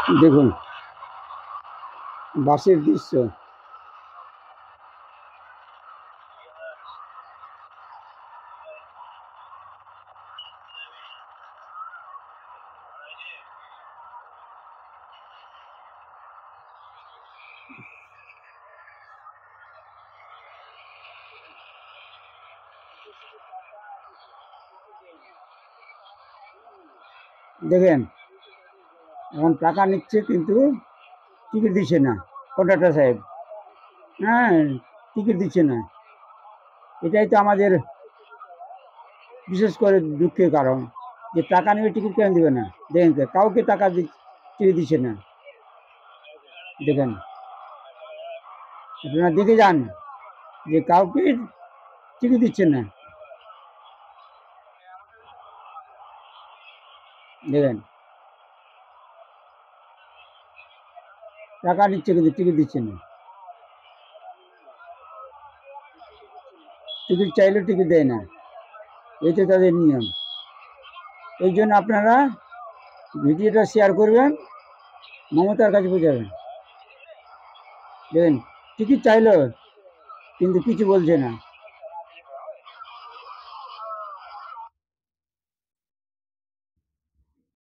দেখুন বাসের দৃশ্য। দেখেন এখন টাকা নিচ্ছে কিন্তু টিকিট দিচ্ছে না কন্ডাক্টর সাহেব। হ্যাঁ, টিকিট দিচ্ছে না। এটাই তো আমাদের বিশেষ করে দুঃখের কারণ, যে টাকা নেবে টিকিট কেন দেবে না? দেখেন কাউকে টাকা টিকিট দিচ্ছে না। দেখেন আপনারা দেখে যান যে কাউকে টিকিট দিচ্ছে না। দেখেন টাকা নিচ্ছে কিন্তু টিকিট দিচ্ছে না। টিকিট চাইলেও টিকিট দেয় না, এই তো তাদের নিয়ম। এই জন্য আপনারা ভিডিওটা শেয়ার করবেন, মমতার কাছে পৌঁছাবেন। দেখেন টিকিট চাইলো কিন্তু কিছু বলছে না।